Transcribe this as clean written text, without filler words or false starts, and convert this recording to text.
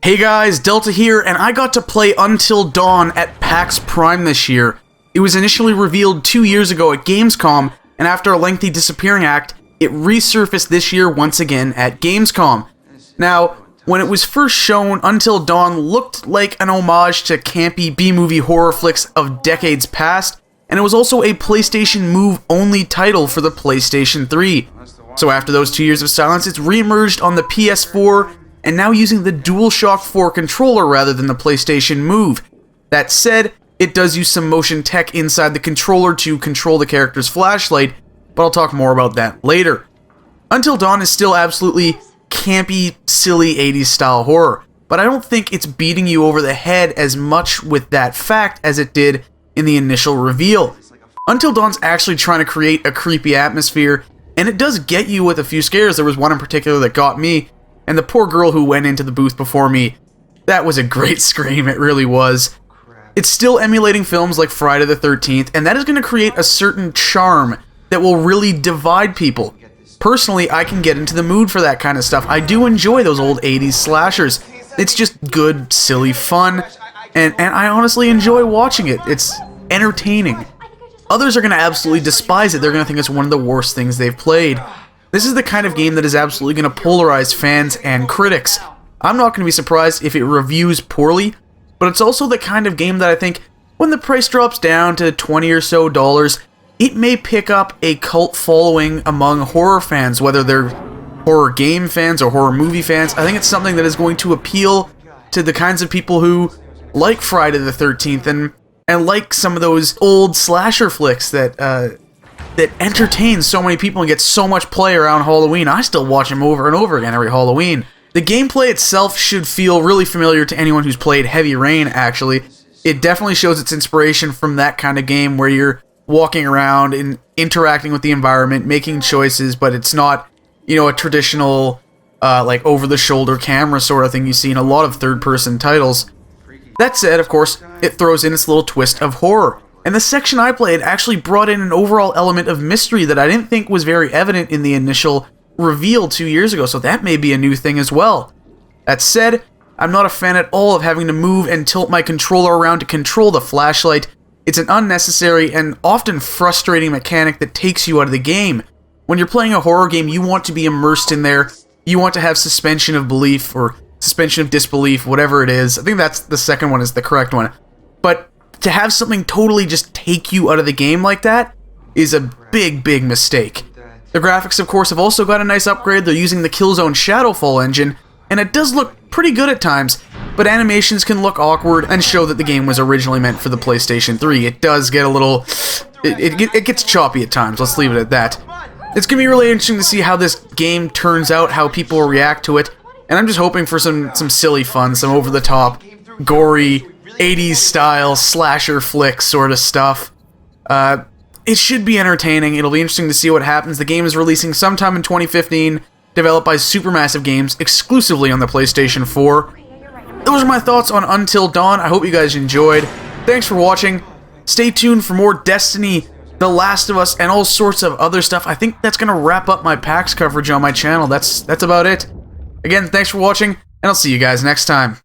Hey guys, Delta here, and I got to play Until Dawn at PAX Prime this year. It was initially revealed 2 years ago at Gamescom, and after a lengthy disappearing act, it resurfaced this year once again at Gamescom. Now, when it was first shown, Until Dawn looked like an homage to campy B-movie horror flicks of decades past, and it was also a PlayStation Move-only title for the PlayStation 3. So after those 2 years of silence, it's re-emerged on the PS4, and now using the DualShock 4 controller rather than the PlayStation Move. That said, it does use some motion tech inside the controller to control the character's flashlight, but I'll talk more about that later. Until Dawn is still absolutely campy, silly 80s style horror, but I don't think it's beating you over the head as much with that fact as it did in the initial reveal. Until Dawn's actually trying to create a creepy atmosphere, and it does get you with a few scares. There was one in particular that got me, and the poor girl who went into the booth before me, that was a great scream, it really was. It's still emulating films like Friday the 13th, and that is going to create a certain charm that will really divide people. Personally, I can get into the mood for that kind of stuff. I do enjoy those old 80s slashers. It's just good, silly fun, and I honestly enjoy watching it. It's entertaining. Others are going to absolutely despise it. They're going to think it's one of the worst things they've played. This is the kind of game that is absolutely going to polarize fans and critics. I'm not going to be surprised if it reviews poorly, but it's also the kind of game that I think, when the price drops down to $20 or so, it may pick up a cult following among horror fans, whether they're horror game fans or horror movie fans. I think it's something that is going to appeal to the kinds of people who like Friday the 13th and like some of those old slasher flicks that entertain so many people and get so much play around Halloween. I still watch them over and over again every Halloween. The gameplay itself should feel really familiar to anyone who's played Heavy Rain, actually. It definitely shows its inspiration from that kind of game where you're walking around and interacting with the environment, making choices, but it's not, a traditional, like, over-the-shoulder camera sort of thing you see in a lot of third-person titles. That said, of course, it throws in its little twist of horror. And the section I played actually brought in an overall element of mystery that I didn't think was very evident in the initial reveal 2 years ago, so that may be a new thing as well. That said, I'm not a fan at all of having to move and tilt my controller around to control the flashlight. It's an unnecessary and often frustrating mechanic that takes you out of the game. When you're playing a horror game, you want to be immersed in there. You want to have suspension of belief or suspension of disbelief, whatever it is. I think that's the second one is the correct one. But to have something totally just take you out of the game like that is a big, big mistake. The graphics, of course, have also got a nice upgrade. They're using the Killzone Shadowfall engine, and it does look pretty good at times, but animations can look awkward and show that the game was originally meant for the PlayStation 3. It does get a little... It gets choppy at times, let's leave it at that. It's going to be really interesting to see how this game turns out, how people react to it, and I'm just hoping for some silly fun, some over-the-top, gory, 80s style slasher flick sort of stuff. It should be entertaining. It'll be interesting to see what happens. The game is releasing sometime in 2015, developed by Supermassive Games, exclusively on the PlayStation 4. Those are my thoughts on Until Dawn. I hope you guys enjoyed. Thanks for watching. Stay tuned for more Destiny, The Last of Us, and all sorts of other stuff. I think that's going to wrap up my PAX coverage on my channel. That's about it. Again, thanks for watching, and I'll see you guys next time.